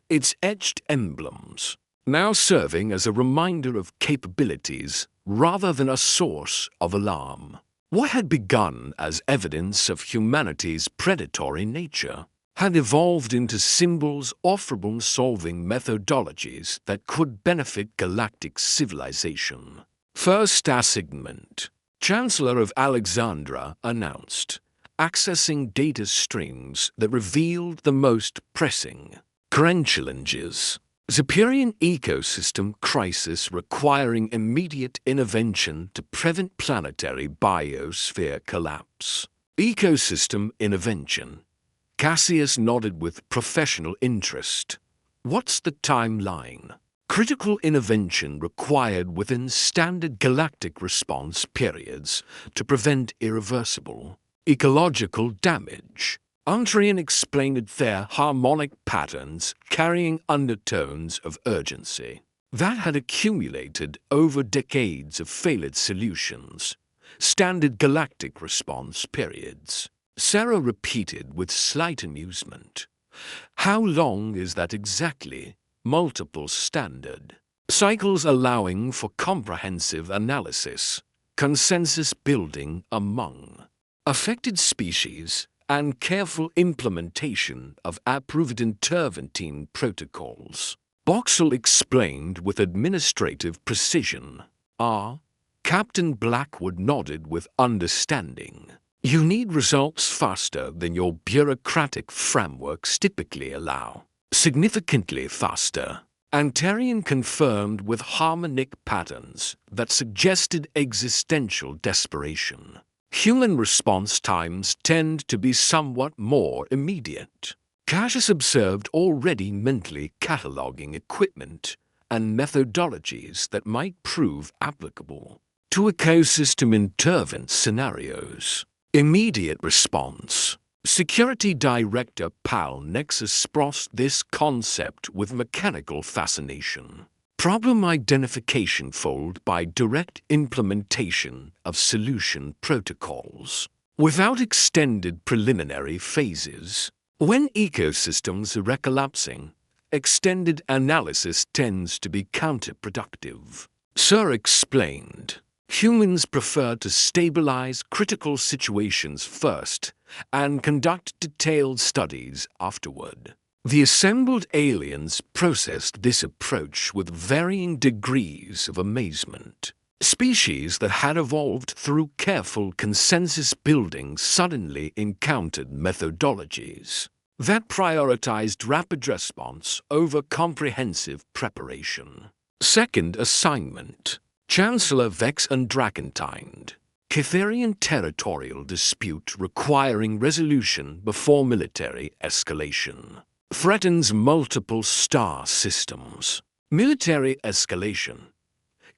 Its etched emblems, now serving as a reminder of capabilities rather than a source of alarm. What had begun as evidence of humanity's predatory nature had evolved into symbols of problem-solving methodologies that could benefit galactic civilization. First assignment, Chancellor of Alexandria announced, accessing data streams that revealed the most pressing current challenges. Superior ecosystem crisis requiring immediate intervention to prevent planetary biosphere collapse. Ecosystem intervention. Cassius nodded with professional interest. What's the timeline? Critical intervention required within standard galactic response periods to prevent irreversible Ecological damage. Narration explained their harmonic patterns carrying undertones of urgency that had accumulated over decades of failed solutions, standard galactic response periods. Sarah repeated with slight amusement. How long is that exactly? Multiple standard cycles allowing for comprehensive analysis, consensus building among affected species, and careful implementation of approved intervention protocols. Boxall explained with administrative precision. Captain Blackwood nodded with understanding. You need results faster than your bureaucratic frameworks typically allow. Significantly faster. Antarian confirmed with harmonic patterns that suggested existential desperation. Human response times tend to be somewhat more immediate. Cassius observed already mentally cataloging equipment and methodologies that might prove applicable to ecosystem intervention scenarios. Immediate response. Security Director Pal Nexus expressed this concept with mechanical fascination. Problem identification followed by direct implementation of solution protocols. Without extended preliminary phases. When ecosystems are collapsing, extended analysis tends to be counterproductive. Sir explained. Humans prefer to stabilize critical situations first and conduct detailed studies afterward. The assembled aliens processed this approach with varying degrees of amazement. Species that had evolved through careful consensus building suddenly encountered methodologies that prioritized rapid response over comprehensive preparation. Second assignment. Chancellor Vex and Dragontind. Cytherian territorial dispute requiring resolution before military escalation. Threatens multiple star systems. Military escalation.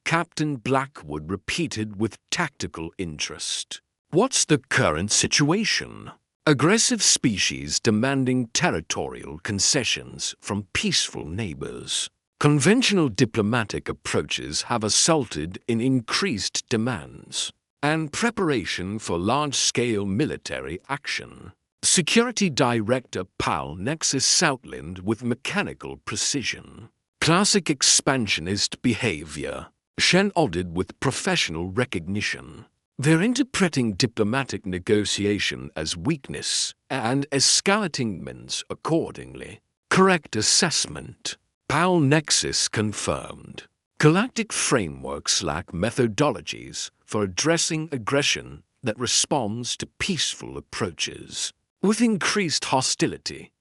Captain Blackwood repeated with tactical interest. What's the current situation? Aggressive species demanding territorial concessions from peaceful neighbors. Conventional diplomatic approaches have resulted in increased demands and preparation for large-scale military action. Security Director Pal Nexus Southland with mechanical precision. Classic expansionist behavior. Shen nodded with professional recognition. They're interpreting diplomatic negotiation as weakness and escalating means accordingly. Correct assessment. Pal Nexus confirmed. Galactic frameworks lack methodologies for addressing aggression that responds to peaceful approaches. With increased hostility,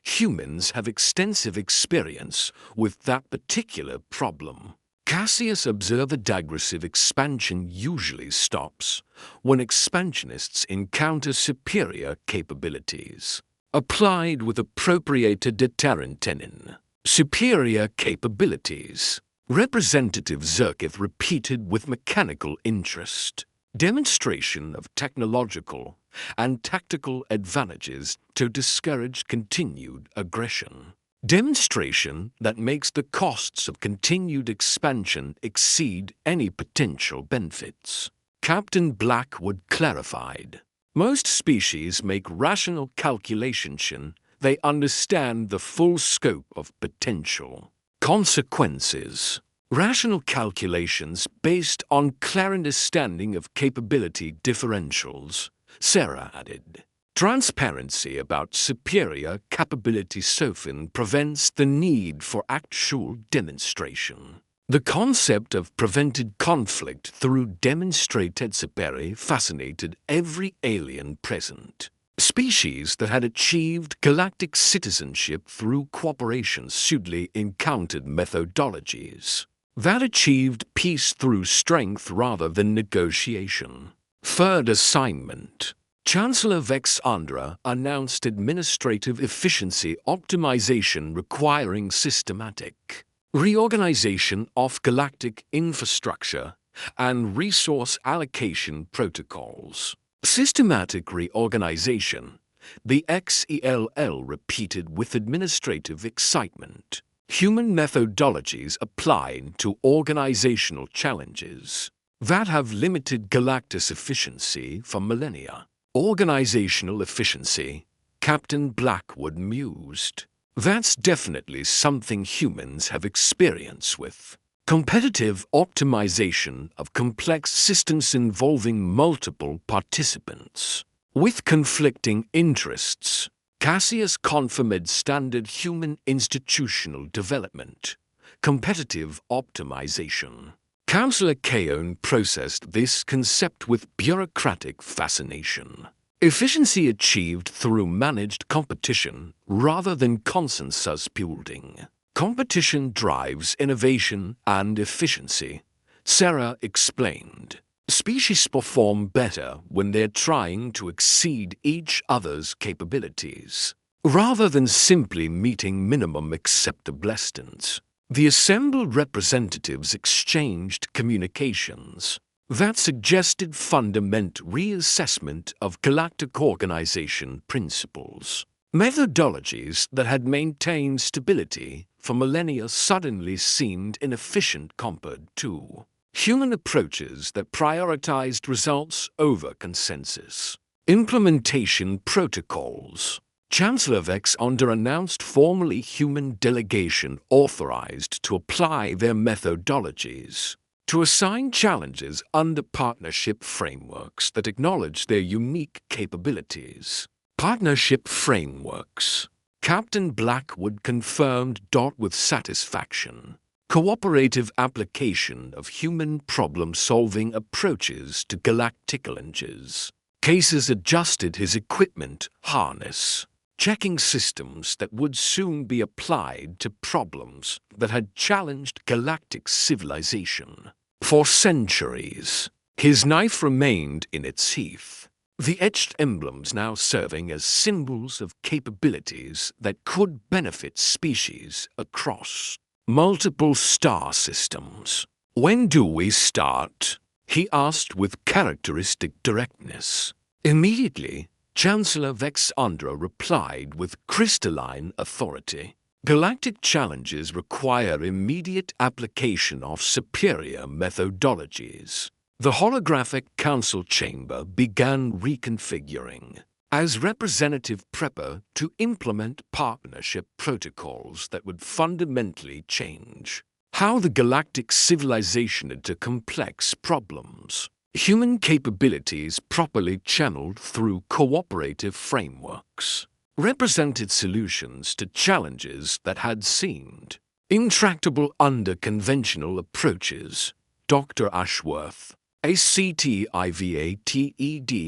humans have extensive experience with that particular problem. Cassius observed aggressive expansion usually stops when expansionists encounter superior capabilities, applied with appropriated deterrent tenon. Superior capabilities. Representative Zerkith repeated with mechanical interest. Demonstration of technological and tactical advantages to discourage continued aggression. Demonstration that makes the costs of continued expansion exceed any potential benefits. Captain Blackwood clarified. Most species make rational calculations. They understand the full scope of potential consequences. Rational calculations based on clear understanding of capability differentials, Sarah added. Transparency about superior capability often prevents the need for actual demonstration. The concept of prevented conflict through demonstrated superiority fascinated every alien present. Species that had achieved galactic citizenship through cooperation suitably encountered methodologies that achieved peace through strength rather than negotiation. Third assignment. Chancellor Vex Andra announced administrative efficiency optimization requiring systematic reorganization of galactic infrastructure and resource allocation protocols. Systematic reorganization. The XELL repeated with administrative excitement. Human methodologies applied to organizational challenges that have limited Galactic's efficiency for millennia. Organizational efficiency, Captain Blackwood mused. That's definitely something humans have experience with. Competitive optimization of complex systems involving multiple participants with conflicting interests. Cassius confirmed standard human institutional development. Competitive optimization. Councillor Keown processed this concept with bureaucratic fascination. Efficiency achieved through managed competition rather than consensus building. Competition drives innovation and efficiency, Sarah explained. Species perform better when they're trying to exceed each other's capabilities, rather than simply meeting minimum acceptable standards. The assembled representatives exchanged communications that suggested fundamental reassessment of galactic organization principles. Methodologies that had maintained stability for millennia suddenly seemed inefficient compared to human approaches that prioritized results over consensus. Implementation protocols. Chancellor Vex Onder announced formally human delegation authorized to apply their methodologies to assign challenges under partnership frameworks that acknowledge their unique capabilities. Partnership frameworks. Captain Blackwood confirmed with satisfaction. Cooperative application of human problem-solving approaches to galactic challenges. Cases adjusted his equipment harness, checking systems that would soon be applied to problems that had challenged galactic civilization. For centuries, his knife remained in its sheath, the etched emblems now serving as symbols of capabilities that could benefit species across multiple star systems. "When do we start?" he asked with characteristic directness. Immediately, Chancellor Vex Onder replied with crystalline authority. Galactic challenges require immediate application of superior methodologies. The holographic council chamber began reconfiguring as representative prepper to implement partnership protocols that would fundamentally change how the galactic civilization into complex problems. Human capabilities properly channeled through cooperative frameworks represented solutions to challenges that had seemed intractable under conventional approaches. Dr. Ashworth, ACTIVATED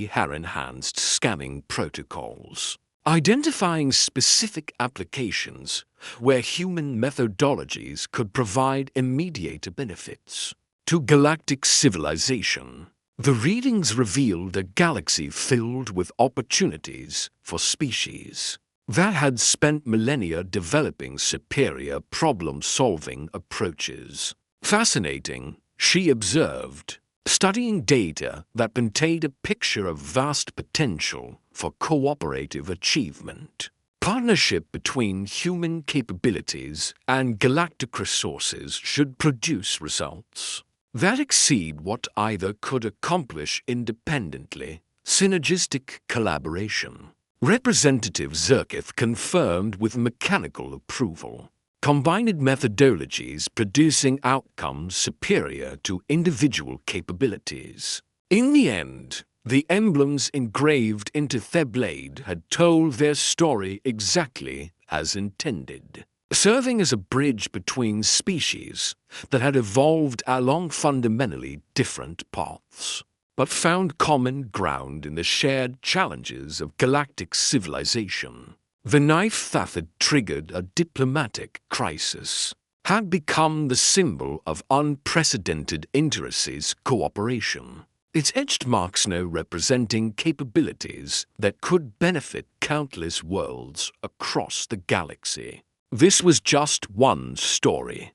had enhanced scanning protocols, identifying specific applications where human methodologies could provide immediate benefits to galactic civilization. The readings revealed a galaxy filled with opportunities for species that had spent millennia developing superior problem-solving approaches. Fascinating, she observed, studying data that painted a picture of vast potential for cooperative achievement. Partnership between human capabilities and galactic resources should produce results that exceed what either could accomplish independently. Synergistic collaboration. Representative Zerkith confirmed with mechanical approval. Combined methodologies producing outcomes superior to individual capabilities. In the end, the emblems engraved into their blade had told their story exactly as intended, serving as a bridge between species that had evolved along fundamentally different paths, but found common ground in the shared challenges of galactic civilization. The knife that had triggered a diplomatic crisis had become the symbol of unprecedented interests cooperation, its etched marks now representing capabilities that could benefit countless worlds across the galaxy. This was just one story